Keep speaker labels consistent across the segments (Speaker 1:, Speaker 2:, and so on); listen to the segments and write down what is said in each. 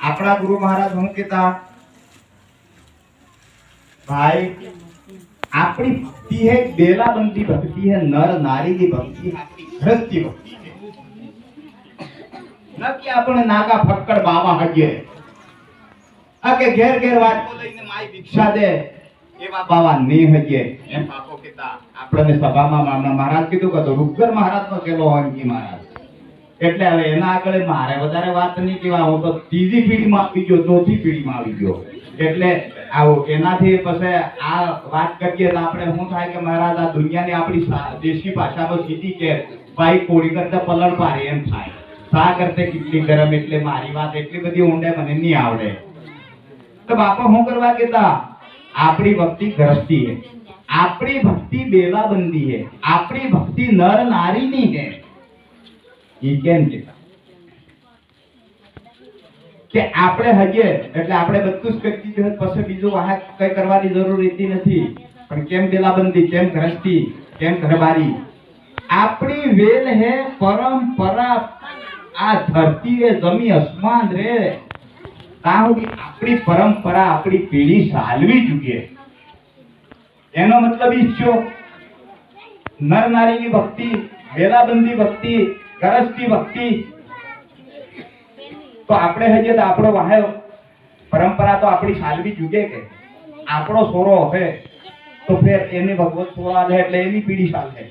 Speaker 1: આપણા ગુરુ મહારાજ શું કહેતા, ભાઈ આપણી ભક્તિ है बेलाबंदी भक्ति है, नर नारी की भक्ति है, આપણી ગૃહસ્થી ભક્તિ है। ન કે આપણે નાગા ફક્કડ બાવા હજીએ આ કે ઘેર ઘેર વાટકો લઈને માય ભિક્ષા દે એવા બાવા નહીં હજીએ એમ બાપો કહેતા। આપણને સભામાં મહારાજ કીધું કે રૂપગર મહારાજનો ચેલો હોનકી મહારાજ, એટલે હવે એના આગળ મારે વધારે વાત નહીં કહેવા, હું તો ત્રીજી પેઢીમાં આવી ગયો, ચોથી પેઢીમાં આવી ગયો, એટલે આવું એનાથી પછી આ વાત કરીએ તો આપણે શું થાય કે મહારાજ આ દુનિયાની આપણી દેશી ભાષામાં સીધી કે ભાઈ કોળી કરતા પલળ પારે એમ થાય, શા કરતે કેટલી ગરમ, એટલે મારી વાત એટલી બધી ઊંડે મને નહીં આવડે। તો બાપા શું કરવા કહેતા, આપણી ભક્તિ ગ્રસ્તી है, આપણી ભક્તિ બેલાબંધી है, આપણી ભક્તિ નર નારીની है। એ કેમ કહેતા કે આપણે હજીએ એટલે આપણે બધું જ કરી દીધું, પછી બીજું વાહક કઈ કરવાની જરૂર રહેતી નથી, પણ કેમ બેલાબંધી, કેમ ગ્રસ્તી, કેમ ઘરબારી, આપણી વેલ હે પરંપરા, આ ધરતી રે જમી આસમાન રે આપણી પરંપરા આપણી પેઢી ચાલવી જોઈએ। એનો મતલબ ઈ છો નર નારીની ભક્તિ, વેલાબંધી ભક્તિ, ગરજતી ભક્તિ, તો આપણે હજી તો આપણો વાહે પરંપરા તો આપણી ચાલવી જોઈએ કે આપણો સોરો હે તો ફેર એને ભગવત સોરા લે એટલે એની પેઢી ચાલે।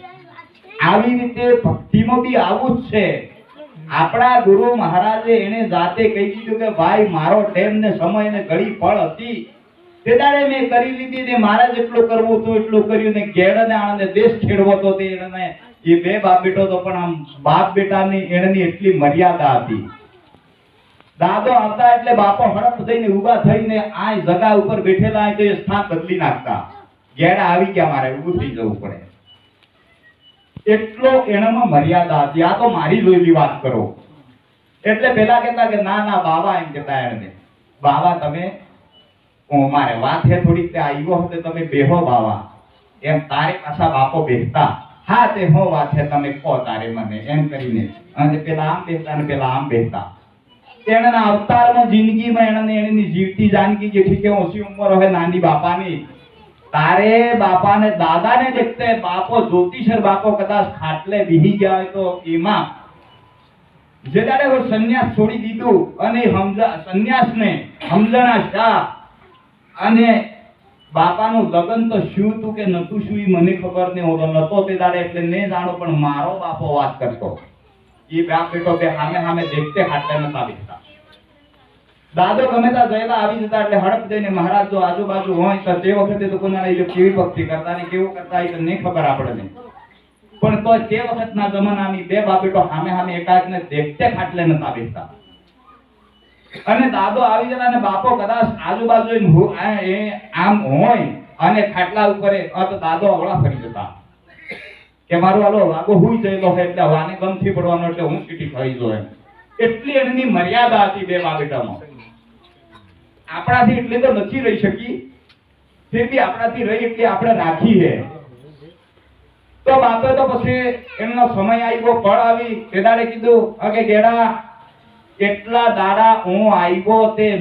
Speaker 1: આવી રીતે ભક્તિમાં બી આવું જ છે। આપણા ગુરુ મહારાજે એને જાતે કહી દીધું કે ભાઈ મારો ટેમ ને સમય ને ઘડી ફળ હતી તે દાડે મેં કરી લીધી ને મારા જેટલું કરવું તો એટલું કર્યું ને ઘેડ ને આણંદ દેશ ખેડવો તો તે એને એ બે બાપ બેટો તો પણ આમ બાપ બેટાની એની એટલી મર્યાદા હતી। દાદો આવતા એટલે બાપો હડપ થઈને ઊભા થઈને આ જગા ઉપર બેઠેલા તો એ સ્થાન બદલી નાખતા, ઘેડા આવી ગયા મારે ઊભું થઈ જવું પડે, એટલો એનામાં મર્યાદા હતી। આ તો મારી જોયેલી વાત કરો, એટલે પેલા કહેતા કે ના ના બાવા એમ કહેતા એને, બાવા તમે મારે વાત હે થોડીક તે આવ્યો હતો તમે બેહો બાવા એમ, તારે પાછા બાપો બેસતા, હા તે હો વાત હે તમે કહો તારે મને એમ કરીને, અને પેલા આમ બેસતા અને પેલા આમ બેસતા। તેના અવતારમાં જિંદગીમાં એને એની જીવતી જાનકી જેઠી કે ઓછી ઉંમર હોય નાની બાપાની, તારે બાપાને દાદાને દેખતે બાપો જ્યોતિષર બાપો કદાચ ખાટલે બીહી ગયા હોય તો એમાં જે દાડે હું સંન્યાસ છોડી દીધું અને સંન્યાસને સમજણા શા અને બાપાનું લગન તો શું તું કે નતું શું એ મને ખબર નહીં, હોતો નતો તે દાડે એટલે નહીં જાણો, પણ મારો બાપો વાત કરતો એ બાપ બેટો બે સામે સામે દેખતે ખાટલે નતા બેસતા। દાદો ગમે ત્યાં ગયેલા આવી જતા એટલે હડપ જઈને મહારાજ જો આજુબાજુ હોય તો તે વખતે તો કોના કેવી ભક્તિ કરતા ને કેવું કરતા એ તો નહીં ખબર આપણને, પણ તો તે વખતના જમાનાની બે બાપ બેટો સામે સામે એકાએક ને દેખતે ખાટલે નતા બેસતા। અને દાદો આવી જતા ને બાપો કદાચ આજુબાજુ આમ હોય અને ખાટલા ઉપર તો દાદો અવળા ફરી જતા કે મારું હાલો વાગો હુઈ જયેલો હોય એટલે વાને ગમથી પડવાનો એટલે હું સીટી ખાઈ જો, એટલી એની મર્યાદા હતી બે બાપ બેટામાં। આપણાથી એટલી તો નથી રહી શકી, ફિર બી આપણાથી રહી એટલી આપણે રાખી છે। તો બાપે તો પછી એમનો સમય આવ્યો, ફળ આવી, તે દાડે કીધું અગે ગેડા એટલા દાડા હું આવ્યો તે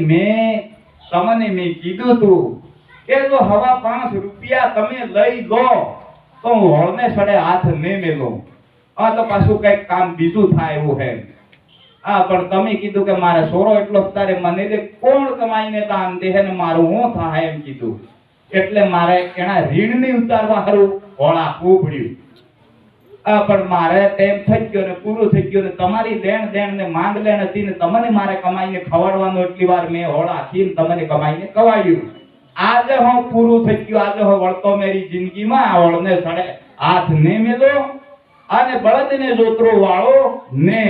Speaker 1: તમને મેં કીધું તું કે જો હવા 5 રૂપિયા તમે લઈ લો તો હું હોળને સડે હાથ નહીં મેલો, આ તો પાછું કઈક કામ બીજું થાય એવું હે। હા પણ તમે કીધું કે મારે સોરો એટલો તારે મને દે કોણ કમાઈને દાન દે ને મારું હું થાય એમ કીધું, એટલે મારે એના ઋણ નહીં ઉતારવા હારું હોળા આપવું પડ્યું। પણ મારે ટેમ થઈ ગયો ને પૂરું થઈ ગયું ને તમારી લેણ દેણ ને માંગ લેણ હતી ને તમને મારે કમાઈને ખવડાવવાનું એટલી વાર મેં હોળા આપીને તમને કમાઈને ખવાડ્યું। આજે હું પૂરું થઈ ગયું, આજે હું વળતો મેરી જિંદગીમાં હોળને સડે હાથ નહીં મેલો અને બળદને જોતરો વાળો ને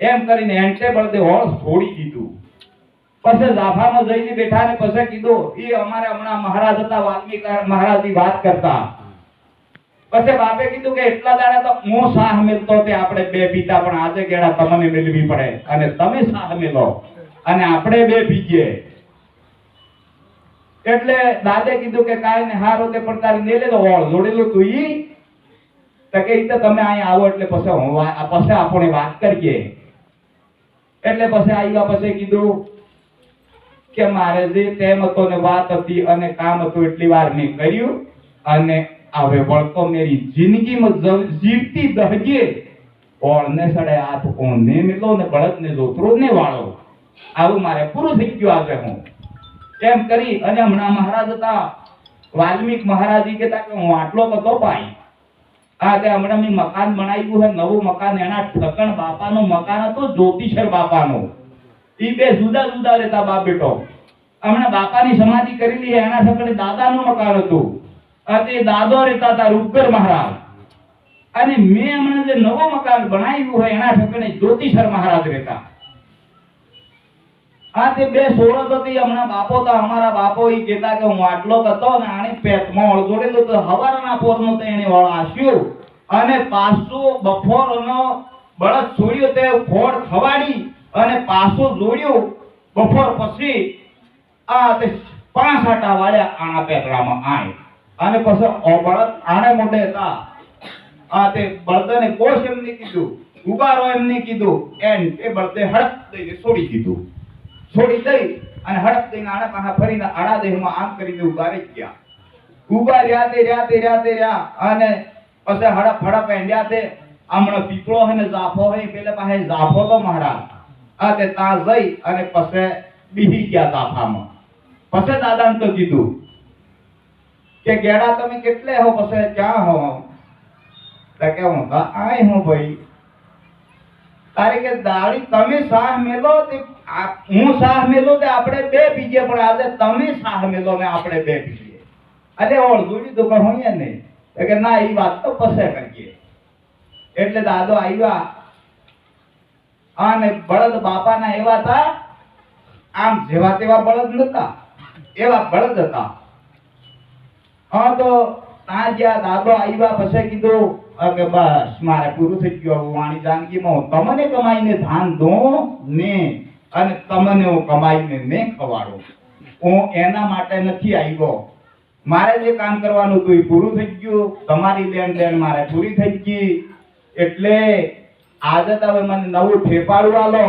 Speaker 1: એમ કરીને એન્ટે બળદે હોળ છોડી દીધું। પછી જાફામાં જઈને બેઠા ને પછી કીધું એ અમારે હમણાં મહારાજ હતા વાલ્મીકી મહારાજની વાત કરતા, પછી બાપે કીધું કે એટલા દાડા તો હું સાહ મેલતો તે આપણે બે પીતા, પણ આજે ગેડા તમને મેળવી પડે અને તમે સાહ મેલો અને આપણે બે પીજે। એટલે દાદે કીધું કે કાઈ ને હારો તે પડતારી ને લે તો હોળ જોડેલું તું ઈ તો કે ઈ તો તમે અહીંયા આવો એટલે પછી આપણે વાત કરીએ। એટલે પછી આવ્યા પછી કીધું કે મારે જે તેમ હતો ને વાત હતી અને કામ હતું એટલી વાર મેં કર્યું અને હવે વળતો મેરી જિંદગીમાં જીવતી દહજે ઓળને સડે હાથ ઓને મેલો ને બળદને જોતરો ને વાળો આવું મારે પૂરું થઈ ગયું આજે હું એમ કરી અને હમણાં મહારાજ હતા વાલ્મીક મહારાજ કહેતા કે હું આટલો બધો પાઈ આ તે હમણાં મેં મકાન બનાવ્યું છે નવું મકાન એના ઠકણ બાપાનું મકાન હતું જ્યોતિષર બાપાનું ઈ બે જુદા જુદા રહેતા બાપ બેટો હમણાં બાપાની સમાધિ કરેલી છે એના ઠકણે દાદાનું મકાન હતું તે દાદો રહેતા હતા રૂપગર મહારાજ અને મેં હમણાં જે નવું મકાન બનાવ્યું હોય એના ઠકણે જ્યોતિષર મહારાજ રહેતા આ તે બે સોરત હતી હમણાં બાપો તો અમારા બાપો ઈ કહેતા કે હું આટલો હતો ને આને પેટમાં ઓળગોડેલો તો હવારના પોરનો તો એને આસ્યું અને પાછો બફોરનો બળદ છોડ્યો તે ફોડ ખવાડી અને પાછો જોડ્યો બફોર પછી આ તે 5 આટા વાળ્યા આના પેટડામાં આય અને પછી બળદ આને મોઢે હતા આ તે બળદને કોશ એમને કીધું ઉગારો એમને કીધું એ બળદે હડક દઈને છોડી દીધું છોડી દઈ અને હડક દઈને આના પાસે ફરીને આડા દેહમાં આમ કરીને ઉભા રહી ગયા ઉભા રહ્યા અને પછી હડપ હડપ એંડ્યા તે હમણાં પીપળો હે ને જાફો હે પેલે પાસે જાફો તો મહારાજ આ તે ત્યાં જઈ અને પછી બીહી ગયા જાફામાં પછી દાદાને તો કીધું કે ગેડા તમે કેટલે હો પછી ક્યાં હો તો કે હું તો આય હું ભાઈ તારે કે દાડી તમે સાહ મેલો તે હું સાહ મેલો તે આપણે બે પીજે પણ આજે તમે સાહ મેલો ને આપણે બે પીજે અરે ઓળજુડી તો કહોઈએ ને કે ના ઈ વાત તો પછી કરીએ એટલે દાદો આવ્યા અને બળદ બાપાના એવા હતા આમ જેવા તેવા બળદ નતા એવા બળદ હતા હા તો ત્યાં જ્યાં દાદો આવ્યા પછી કીધું કે બસ મારે પૂરું થઈ ગયું વાણી જાનકીમાં તમને કમાઈને ધાન દો ને અને તમને હું કમાઈને ને ખવાડું હું એના માટે નથી આવ્યો મારે જે કામ કરવાનું હતું એ પૂરું થઈ ગયું તમારી લેણ દેણ મારે પૂરી થઈ ગઈ એટલે આજે તમે મને નવું ઠેપાડું આલો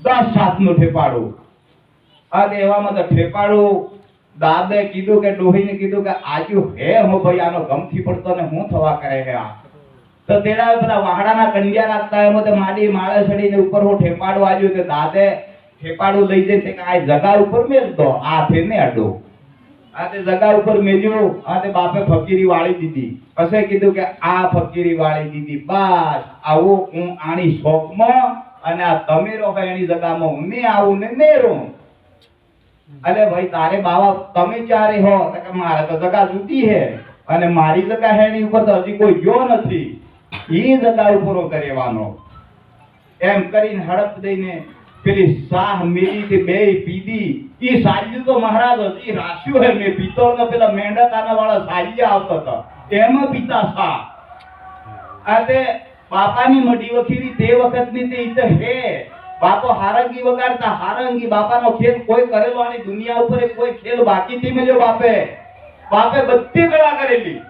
Speaker 1: 10 હાથનું ઠેપાડું આ એવામાં તો ઠેપાડું દાદે કીધું કે ડોહીને કીધું કે આજુ હે હો ભાઈ આનો ગમથી પડતો ને હું થવા કરે હે આ તો તેડા બધા વાહડાના કંડિયા રાખતા એમ તો માડી માળે ચડીને ઉપર હું ઠેપાડું આવ્યું તે દાદે ઠેપાડું લઈ જઈને કે આ જગા ઉપર મેલ દો આ થેને અડો આ તે જગા ઉપર મેલ્યો આ તે બાપે ફકીરી વાળી દીધી પછી કીધું કે આ ફકીરી વાળી દીધી બસ આવો હું આની શોકમાં અને આ તમે રહો એની જગામાં હું ને આવું ને રહું અરે ભાઈ તારે બાવા તમે ચારે હો તો કે મારે તો જગા જુદી હે અને મારી જગા હે એની ઉપર તો હજી કોઈ ગયો નથી ઈ જગા ઉપર રહેવાનો એમ કરીને હડપ દઈને પેલી સાહ મેલી તે બે પીધી ઈ સાજ્યું તો મહારાજ હજી રાખ્યું હે મે પિત્તળ ને પેલા મેંઢાતાના વાળા સાજ્યા આવતા હતા એમાં પીતા સાહ આ તે બાપાની મઢી વખીરી તે વખતની તે ઈ તો હે બાપો હારંગી વગાડતા હારંગી બાપાનો ખેલ કોઈ કરેલો આની દુનિયા ઉપર કોઈ ખેલ બાકી થી મળ્યો બાપે બધી કળા કરેલી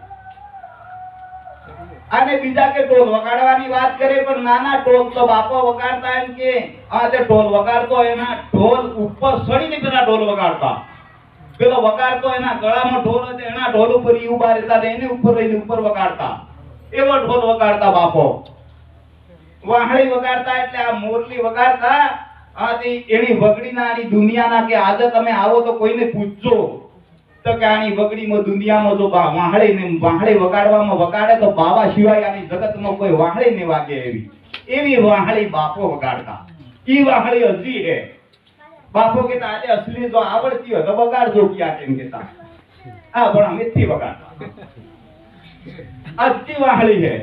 Speaker 1: અને બીજા કે ઢોલ વગાડવાની વાત કરે પણ નાના ઢોલ તો બાપો વગાડતા એમ કે આ તે ઢોલ વગાડતો એના ઢોલ ઉપર ચડીને પેલા ઢોલ વગાડતા પેલો વગાડતો એના ગળામાં ઢોલ હતો એના ઢોલ ઉપર ઈ ઉભા રહેતા ને એને ઉપર રહીને ઉપર વગાડતા એવો ઢોલ વગાડતા બાપો વાહળી વગાડતા એટલે આ મોરલી વગાડતા આથી એની વગડીના આની દુનિયાના કે આજે તમે આવો તો કોઈને પૂછજો તો કે આની વગડીમાં દુનિયામાં જો વાહળી વગાડવામાં વગાડે તો બાવા સિવાય આની જગતમાં કોઈ વાહળી ને વાગે એવી વાહળી બાપો વગાડતા ઈ વાહળી હજી હે બાપો કે આજે અસલી જો આવડતી હોય તો વગાડજો ક્યાં કેમ કેતા આ પણ અમે થી વગાડતા અચ્છી વાહળી હે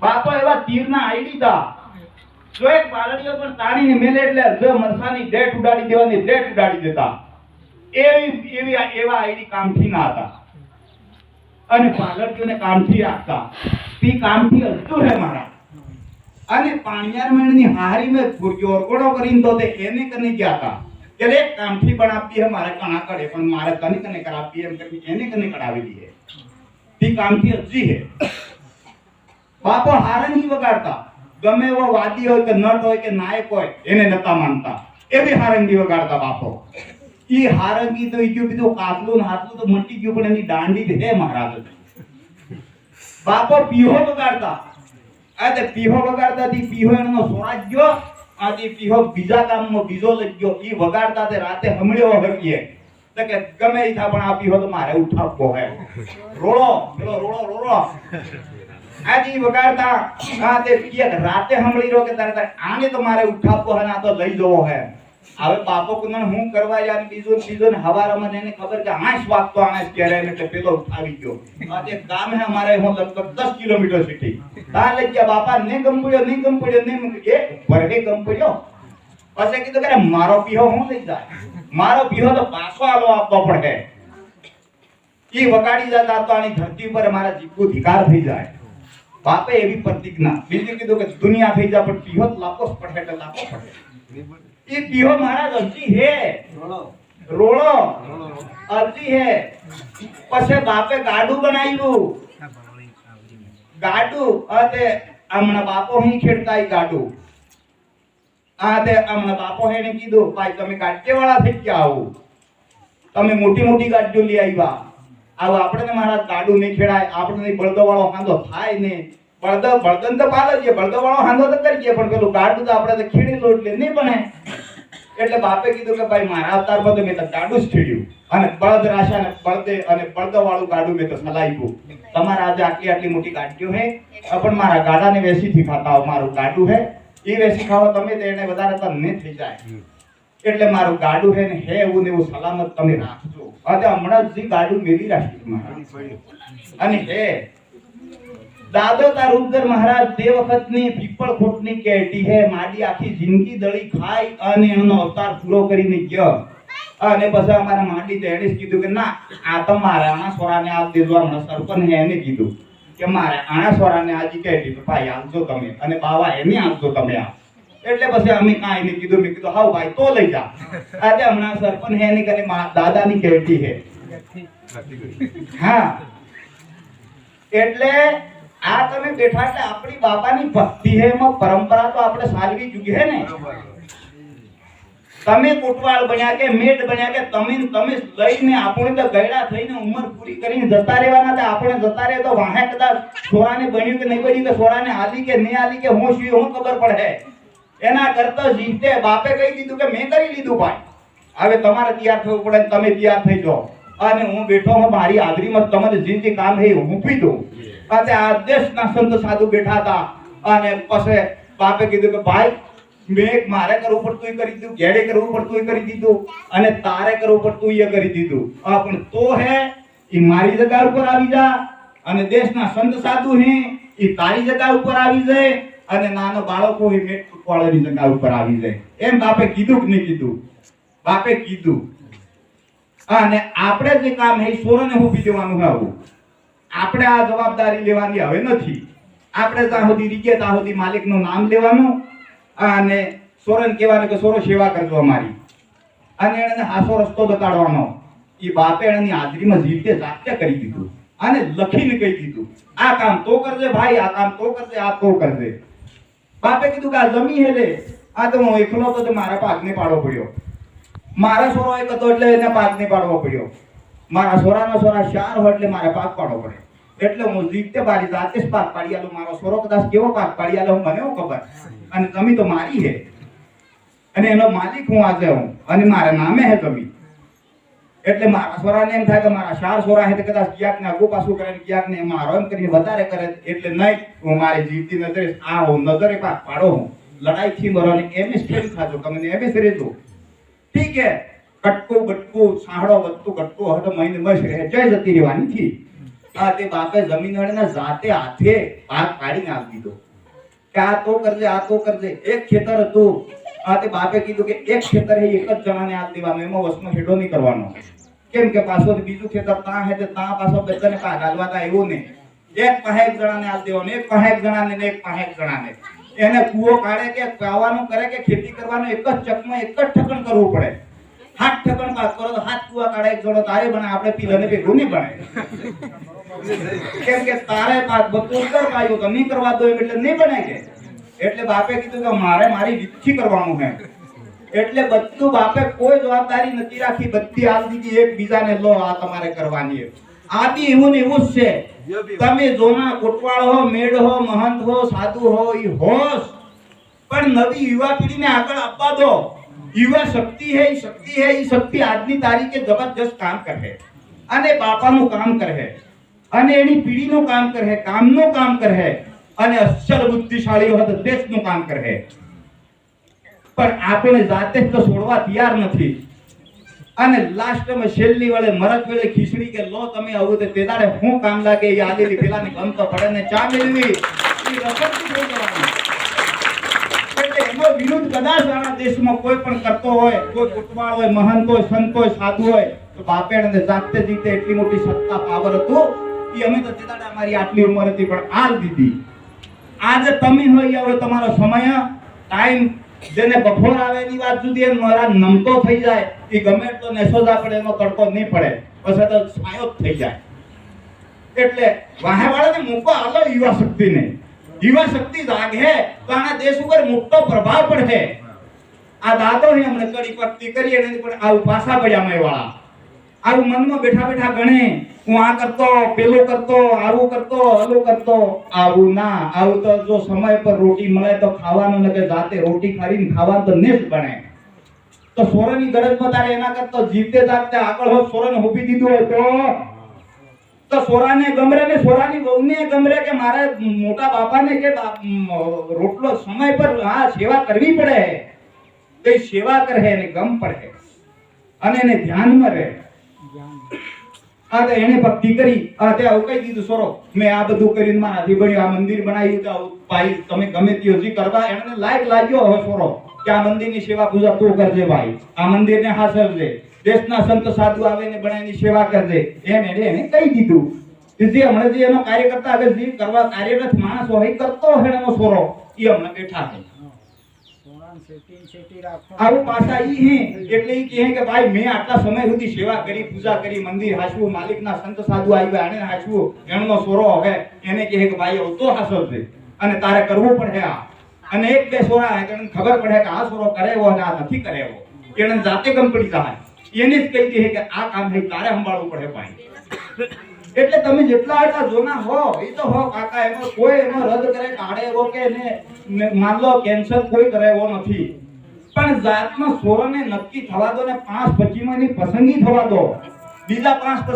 Speaker 1: બાપો એવા તીરના આઈડી દા જો એક પાલડીઓ પણ તાણીને મેલે એટલે જો મરસાની ડેટ ઉડાડી દેવાની ડેટ ઉડાડી દેતા એવા આઈડી કામથી ના હતા અને પાલડીઓને કામથી રાખતા તી કામથી હજુ હે મારા અને પાણિયાર મેળની હારી મે ઓરગોડો કરીને તો તે એને કને ગયા હતા કે લે કામથી પણ આપી હે મારે કણા કરે પણ મારે કને કરાવી એમ કરી એને કને કરાવેલી હે તી કામથી હજી હે બાપો હારંગી વગાડતા ગમે એવો વાદી હોય કે નટ હોય કે નાયક હોય એને નતા માનતા એવી હારંગી વગાડતા બાપો ઈ હારંગી તો ઈ બીજું કાકલું ને હાથલું તો મટી ગયું પણ એની દાંડી જ હે મહારાજ. બાપો પીહો બગાડતા આ તે પીહો બગાડતા થી પીહો એનો સોરાજ ગયો આથી પીહો બીજા કામમાં બીજો લઈ ગયો ઈ વગાડતા તે રાતે હમળ્યો હકીએ તો કે ગમે ઈ થા પણ આ પીહો તો મારે ઉઠાવવો હે રોળો પેલો રોળો રોળો આજી વગાડતા આ તે કે રાતે હમળી રો કે તારે આને તો મારે ઉઠાવવો હે આ તો લઈ જવો હે. હવે બાપો કુંદન હું કરવા યાર બીજો ને હવારમાં એને ખબર કે આંસ વાગતો આંસ ક્યારે ને કે પેલો ઉઠાવી ગયો આ તે ગામ હે અમારે હું લગભગ 10 કિલોમીટર સિટી તાર લઈ ગયા બાપા ને ગમપડ્યો ને એક ભરડે ગમપડ્યો પછી કીધું કે મારો પીહો હું લઈ જાય મારો પીહો તો પાછો આલો આપવો પડે ઈ વગાડી જતા તો આની ધરતી પર મારા જીવકો ધિકાર થઈ જાય. બાપે એવી પ્રતિજ્ઞા બીજું કીધું કે દુનિયા થઈ જાય પણ પીહો લાપો પડે એટલે લાપો પડે. ये पीहो महाराज अर्जी है रोड़ो अर्जी है पछे बापे गाडू बनाव्યું गाडू अते हमना बापो ही खेड़ताई गाडू आते हमना बापो हेने कीधું ભાઈ તમે ગાડકે વાળા થઈ ગયા આવો તમે મોટી મોટી ગાડીઓ લઈ આવ્યા આવો આપણે મહારાજ ગાડુ નહીં ખેડાય આપણે બળદો વાળો હાંધો થાય ને બળદન તો પાલે છે બળદો વાળો હાંધો તો કરીએ પણ પેલું ગાડું તો આપણે તો ખીડી લોટ લે નહીં બને એટલે બાપે કીધું કે ભાઈ મારા અવતારમાં તો મેં તો ગાડું જ ખેડ્યું અને બળદ રાશા ને બળદે અને બળદ વાળું ગાડું મેં તો સલાવ્યું તમારા આજે આટલી મોટી ગાડીઓ હે પણ મારા ગાડાને વેસીથી ખાતા હો મારું ગાડું હે એ વેસી ખાવો તમે તો એને વધારે તો ન થઈ જાય એટલે મારું ગાડું હે ને હે એવું ને એવું સલામત તમે રાખજો આજે હમણાં જ ગાડું મેલી રાખ્યું મહારાજ અને હે દાદો તારુદર મહારાજ તે વખતની પીપળ ખોટની કેટી હે માડી આખી જિંદગી દળી ખાઈ અને એનો અવતાર પૂરો કરીને ગયો અને પછી અમારા માડી તેડે કીધું કે ના આ તો મારે આણા સોરાને આપ દેજો હમણાં સરપંચ હે એને કીધું કે મારે આણા સોરાને આજી કેટી તો ભાઈ આવજો તમે અને બાવા એને આવજો તમે આ એટલે પછી અમે કાઈ ને કીધું મેં કીધું હાવ ભાઈ તો લઈ જા આજે હમણાં સરપંચ હે એને કરે દાદાની કેટી હે હા એટલે આ તમે બેઠા એટલે આપણી બાપાની ભક્તિ હે એમાં પરંપરા તો આપણે સાલવી ચૂકી હે ને તમે કોટવાળ બન્યા કે મેડ બન્યા કે તમે લઈને આપણે તો ગયડા થઈને ઉંમર પૂરી કરીને જતા રહેવાના હતા આપણે જતા રહે તો વાહે કદાચ છોરાને બન્યું કે નહીં બન્યું કે છોરાને આલી કે નહીં આલી કે હું શું હું ખબર પડે એના કરતા જીતે બાપે કહી દીધું કે મેં કરી લીધું ભાઈ હવે તમારે તૈયાર થવું પડે તમે તૈયાર થઈ જાઓ અને હું બેઠો હું મારી હાજરીમાં તમારે જે કામ હે હું પી દઉં આજે આ દેશના સંત સાધુ બેઠા હતા અને પછી બાપે કીધું કે ભાઈ મેં મારે કરવું પડતું કરી દીધું ઘેડે કરવું પડતું કરી દીધું અને તારે કરવું પડતું એ કરી દીધું પણ તો હે એ મારી જગ્યા ઉપર આવી જા અને દેશના સંત સાધુ હે એ તારી જગ્યા ઉપર આવી જાય અને નાનો બાળકો હે મેટ વાળાની જગ્યા ઉપર આવી જાય એમ બાપે કીધું કે નહીં કીધું બાપે કીધું અને આપણે જે કામ હે સોરને હોપી દેવાનું આવું આપણે આ જવાબદારી લેવાની હવે નથી આપણે ત્યાં સુધી રીકે ત્યાં સુધી માલિકનું નામ લેવાનું અને સોરન કહેવાનું કે સોરો સેવા કરજો અમારી અને એને હાસો રસ્તો બતાડવાનો એ બાપે એની હાજરીમાં જીતે જાતે કરી દીધું અને લખીને કહી દીધું આ કામ તો કરજે ભાઈ આ કામ તો કરજે આ તો કરજે બાપે કીધું કે આ જમી હેલે આ તો હું એકલો તો મારા પાકને પાડવો પડ્યો મારા સોરો એક હતો એટલે એને પાકને પાડવો પડ્યો મારા સોરાનો સોરા 4 હોય એટલે મારે પાક પાડવો પડે એટલે હું જીતે બારી જાતે જ પાક પાડી આલો મારો સોરો કદાચ કેવો પાક પાડી આલો મને હું ખબર અને જમી તો મારી હે અને એનો માલિક હું આજે હું અને મારા નામે હે જમી એટલે મારા સોરાને એમ થાય કે મારા 4 સોરા હે તો કદાચ ક્યાંક ને આગુ પાછું કરે ક્યાંક ને મારો એમ કરીને વધારે કરે એટલે નહીં હું મારી જીવતી નજરે આ હું નજરે પાક પાડો હું લડાઈ થી મરવાની એમ જ ફેલ થાજો તમને એમ જ રહેજો ઠીક હે કટકું બટકું સાહડો વધતું કટકું હટ મહિને બસ રહે જય જતી રહેવાની થી આ તે બાપે જમીન હળને જાતે હાથે પાક પાડીને આપી દીધો કે આ તો કરજે એક ખેતર હતું આ તે બાપે કીધું કે એક ખેતર હે એક જ જણાને આપ દેવાનું એમાં વસનો હેડો નહીં કરવાનો કેમ કે પાછો બીજું ખેતર તાં હે તે તાં પાછો બધાને પા ગાલવાતા એવું નહીં એક પાસે એક જણાને આપ દેવાનું એક પાસે એક જણાને ને એક પાસે એક જણાને એને કૂવો કાઢે કે પાવાનું કરે કે ખેતી કરવાનું એક જ ચકમાં એક જ ઠકણ કરવું પડે 7 ઠકણ પાસ કરો તો 7 કૂવા કાઢે એક જણો તારે બને આપણે પીલાને ભેગું નહીં બને કેમ કે તારે પાસ બધું કર પાયો તો નહીં કરવા દો એટલે નહીં બને કે એટલે બાપે કીધું કે મારે મારી રીતથી કરવાનું છે એટલે બધું બાપે કોઈ જવાબદારી નથી રાખી, બધી આલ દીધી એકબીજાને, લો આ તમારે કરવાની. આ બી એવું ને એવું જ છે. તમે જોના કોટવાળ હો, મેડ હો, મહંત હો, સાધુ હો, ઈ હોશ, પણ નવી યુવા પેઢીને આગળ આપવા દો. યુવા શક્તિ है, શક્તિ है, ઈ શક્તિ આજની તારીખે જબરજસ્ત કામ કરે, અને બાપાનું કામ કરે, અને એની પીઢીનું કામ કરે, કામનું કામ કરે, અને અસલ બુદ્ધિશાળી હોય તો દેશનું કામ કરે. પણ આપણે જાતે જ તો છોડવા તૈયાર નથી. અને લાસ્ટમાં છેલ્લી વળે મરદ વેળે ખીચડી કે લો તમે આવું તે તેદાડે હું કામ લાગે, એ આલેલી પેલાને ગમ તો પડે ને ચા મેળવી એ રખડતી થઈ જવાની. એટલે એનો વિરોધ કદાચ આના દેશમાં કોઈ પણ કરતો હોય, કોઈ કુટુંબાળ હોય, મહંત હોય, સંત હોય, સાધુ હોય, તો બાપેને જાતે જીતે એટલી મોટી સત્તા પાવર હતું એ અમે તો તેદાડે અમારી આટલી ઉંમર હતી પણ આલ દીધી. આજે તમે હોય હવે તમારો સમય ટાઈમ જેને બફોર આવે એની વાત સુધી એમ મારા નમતો થઈ જાય, એ ગમે એટલો નેસો જ પડે એનો તડકો નહીં પડે, પછી તો છાયો જ થઈ જાય. એટલે વાહેવાળાને મોકો આલો યુવા શક્તિને. યુવા શક્તિ જાગે તો આના દેશ ઉપર મોટો પ્રભાવ પડે. આ દાદો હે હમણે કડી પત્તી કરી એને પણ આવું પાછા પડ્યા મેવાળા, આવું મનમાં બેઠા બેઠા ગણે, હું આ કરતો, પેલું કરતો, આવું કરતો, આલું કરતો. આવું ના, આવું તો જો સમય પર રોટી મળે તો ખાવાનું, ને કે જાતે રોટી ખાઈને ખાવાનું તો નેસ બને. તો સોરાની ગરજમાં તારે એના કરતો જીવતે જાગતે આગળ હોત સોરાને હોપી દીધું હોય તો સોરાને ગમરે ને સોરાની વહુને ગમરે કે મારા મોટા બાપાને કે રોટલો સમય પર આ સેવા કરવી પડે. એ સેવા કરે એને ગમ પડે અને એને ધ્યાનમાં રહે. આ તો એને ભક્તિ કરી, આ તે આવું કહી દીધું સોરો મેં આ બધું કરીને મારાથી બન્યું, આ મંદિર બનાવ્યું, તો ભાઈ તમે ગમે તે હજી કરવા એને લાયક લાગ્યો હવે સોરો કે આ મંદિરની સેવા પૂજા તું કરજે ભાઈ, આ મંદિરને હાસવજે, દેશના સંત સાધુ આવે ને બનાવીની સેવા કરજે, એમ એને કહી દીધું. જે હમણાં જે એનો કાર્યકર્તા આગળ જે કરવા કાર્યરત માણસ હોય કરતો હોય એનો સોરો એ હમણાં બેઠા છે. આવું પાછા ઈ હે એટલે ઈ કહે કે ભાઈ મેં આટલા સમય સુધી સેવા કરી, પૂજા કરી, મંદિર હાચવું, માલિકના સંત સાધુ આવ્યા આને હાચવું, એનો સોરો હવે એને કહે કે ભાઈ આવતો હાસો છે અને તારે કરવું પડે. આ અને એક બે સોરા એને ખબર પડે કે આ સોરો કરે એવો અને આ નથી કરે એવો, એને જાતે ગમ પડી જાય, એને જ કહી દે કે આ કામ નહીં તારે સંભાળવું પડે ભાઈ. એટલે તમે જેટલા આટલા જોના હો એ તો હો કાકા, એનો કોઈ એનો રદ કરે કાઢે એવો કે ને માન લો કેન્સર કોઈ કરે એવો નથી, પણ જાતનો સોરોને નક્કી થવા દો ને 5-25 ની પસંદગી થવા દો. બીજા 5